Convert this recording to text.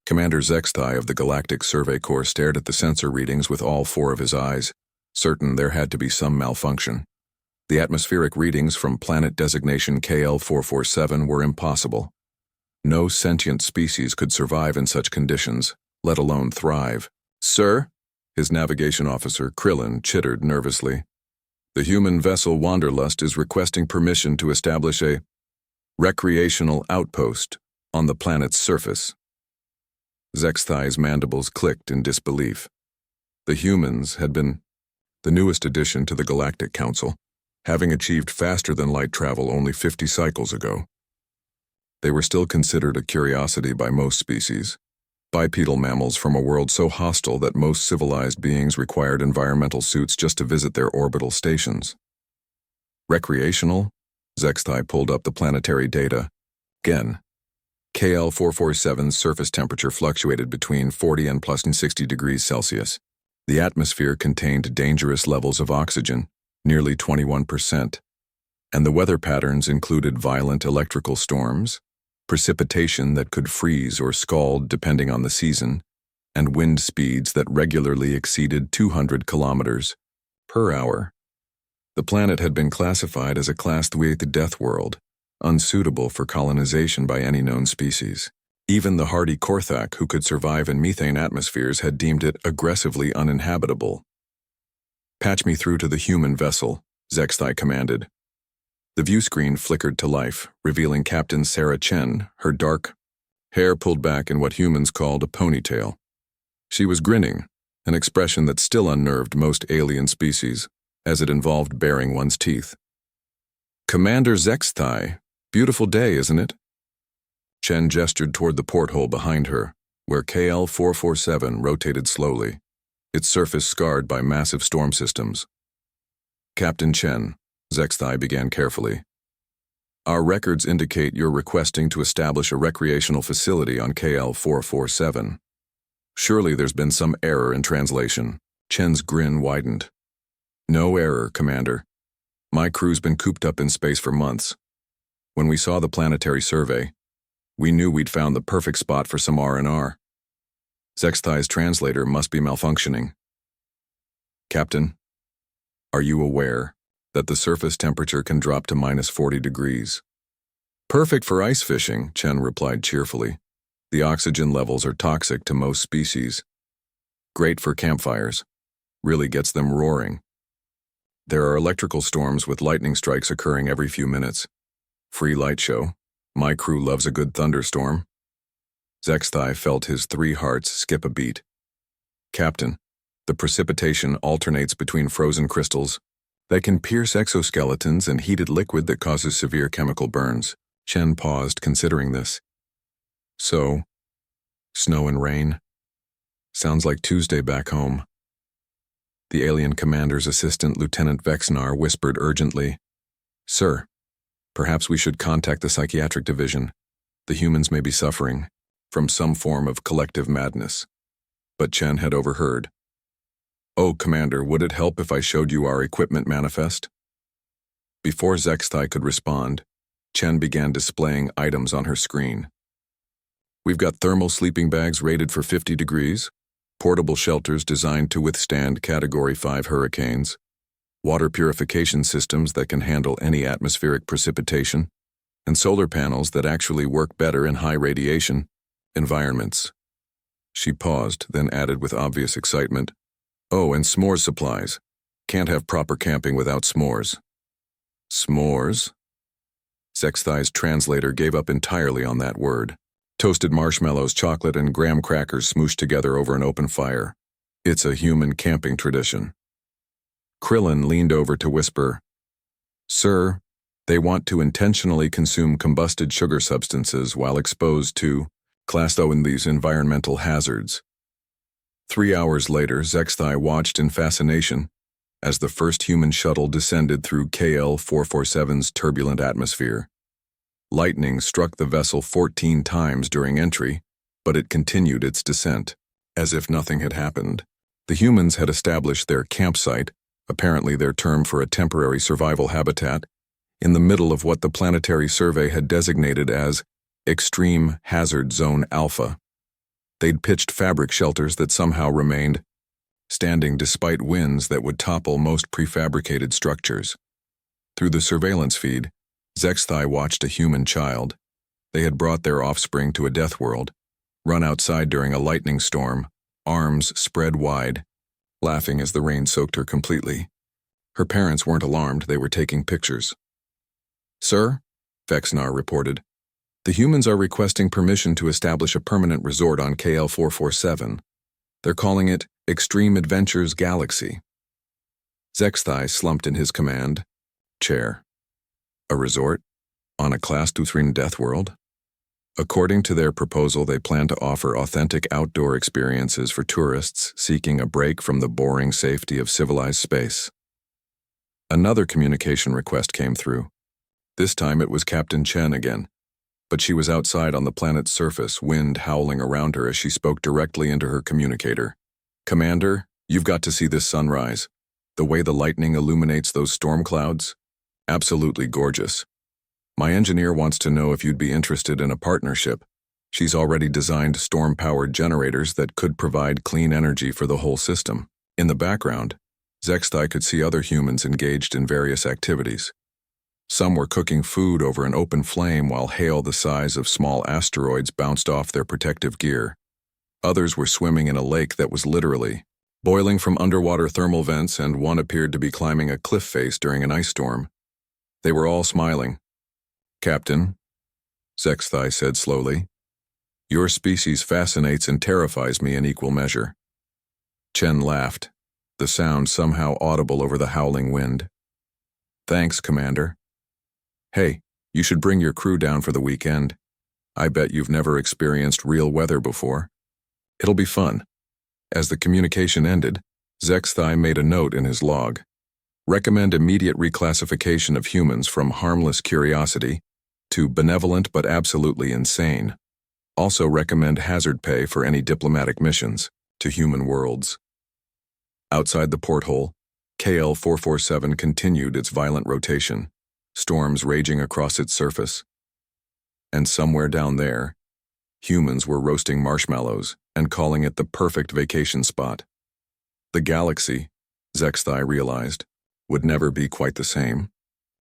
Commander Zextai of the Galactic Survey Corps stared at the sensor readings with all four of his eyes, certain there had to be some malfunction. The atmospheric readings from planet designation KL-447 were impossible. No sentient species could survive in such conditions, let alone thrive. "Sir?" His navigation officer, Krillin, chittered nervously. "The human vessel Wanderlust is requesting permission to establish a recreational outpost on the planet's surface." Zexthai's mandibles clicked in disbelief. The humans had been the newest addition to the Galactic Council, having achieved faster-than-light travel only 50 cycles ago. They were still considered a curiosity by most species, bipedal mammals from a world so hostile that most civilized beings required environmental suits just to visit their orbital stations. Recreational? Zextai pulled up the planetary data. Again, KL-447's surface temperature fluctuated between 40 and plus 60 degrees Celsius. The atmosphere contained dangerous levels of oxygen, nearly 21%, and the weather patterns included violent electrical storms, precipitation that could freeze or scald depending on the season, and wind speeds that regularly exceeded 200 kilometers per hour. The planet had been classified as a Class 3 death world, unsuitable for colonization by any known species. Even the hardy Korthak who could survive in methane atmospheres had deemed it aggressively uninhabitable. "Patch me through to the human vessel," Zextai commanded. The view screen flickered to life, revealing Captain Sarah Chen, her dark hair pulled back in what humans called a ponytail. She was grinning, an expression that still unnerved most alien species, as it involved baring one's teeth. "Commander Zextai, beautiful day, isn't it?" Chen gestured toward the porthole behind her, where KL-447 rotated slowly, its surface scarred by massive storm systems. "Captain Chen," Zextai began carefully, "our records indicate you're requesting to establish a recreational facility on KL-447. Surely there's been some error in translation." Chen's grin widened. "No error, Commander. My crew's been cooped up in space for months. When we saw the planetary survey, we knew we'd found the perfect spot for some R&R. Zexthai's translator must be malfunctioning. Captain, are you aware that the surface temperature can drop to minus 40 degrees? "Perfect for ice fishing," Chen replied cheerfully. "The oxygen levels are toxic to most species. Great for campfires. Really gets them roaring. There are electrical storms with lightning strikes occurring every few minutes. Free light show. My crew loves a good thunderstorm." Zextai felt his 3 hearts skip a beat. "Captain, the precipitation alternates between frozen crystals that can pierce exoskeletons and heated liquid that causes severe chemical burns." Chen paused, considering this. "So, snow and rain? Sounds like Tuesday back home." The alien commander's assistant, Lieutenant Vexnar, whispered urgently, "Sir, perhaps we should contact the psychiatric division. The humans may be suffering from some form of collective madness." But Chen had overheard. "Oh, Commander, would it help if I showed you our equipment manifest?" Before Zextai could respond, Chen began displaying items on her screen. "We've got thermal sleeping bags rated for 50 degrees, portable shelters designed to withstand Category 5 hurricanes, water purification systems that can handle any atmospheric precipitation, and solar panels that actually work better in high radiation environments." She paused, then added with obvious excitement, "Oh, and s'mores supplies. Can't have proper camping without s'mores." "S'mores?" Zexthai's translator gave up entirely on that word. Toasted marshmallows, chocolate, and graham crackers smooshed together over an open fire. It's a human camping tradition. Krillin leaned over to whisper, "Sir, they want to intentionally consume combusted sugar substances while exposed to these environmental hazards." 3 hours later, Zextai watched in fascination as the first human shuttle descended through KL-447's turbulent atmosphere. Lightning struck the vessel 14 times during entry, but it continued its descent, as if nothing had happened. The humans had established their campsite, apparently their term for a temporary survival habitat, in the middle of what the planetary survey had designated as Extreme Hazard Zone Alpha. They'd pitched fabric shelters that somehow remained standing despite winds that would topple most prefabricated structures. Through the surveillance feed, Zexthai watched a human child. They had brought their offspring to a death world, run outside during a lightning storm, arms spread wide, laughing as the rain soaked her completely. Her parents weren't alarmed, they were taking pictures. "Sir," Vexnar reported, "the humans are requesting permission to establish a permanent resort on KL-447. They're calling it Extreme Adventures Galaxy." Zexthai slumped in his command chair. A resort? On a Class 2-3 death world? According to their proposal, they plan to offer authentic outdoor experiences for tourists seeking a break from the boring safety of civilized space. Another communication request came through. This time it was Captain Chen again, but she was outside on the planet's surface, wind howling around her as she spoke directly into her communicator. "Commander, you've got to see this sunrise. The way the lightning illuminates those storm clouds? Absolutely gorgeous. My engineer wants to know if you'd be interested in a partnership. She's already designed storm-powered generators that could provide clean energy for the whole system." In the background, Zexthai could see other humans engaged in various activities. Some were cooking food over an open flame while hail the size of small asteroids bounced off their protective gear. Others were swimming in a lake that was literally boiling from underwater thermal vents, and one appeared to be climbing a cliff face during an ice storm. They were all smiling. "Captain," Zexthai said slowly, "your species fascinates and terrifies me in equal measure." Chen laughed, the sound somehow audible over the howling wind. "Thanks, Commander. Hey, you should bring your crew down for the weekend. I bet you've never experienced real weather before. It'll be fun." As the communication ended, Zexthai made a note in his log. "Recommend immediate reclassification of humans from harmless curiosity to benevolent but absolutely insane. Also recommend hazard pay for any diplomatic missions to human worlds." Outside the porthole, KL-447 continued its violent rotation, storms raging across its surface. And somewhere down there, humans were roasting marshmallows and calling it the perfect vacation spot. The galaxy, Zexthai realized, would never be quite the same.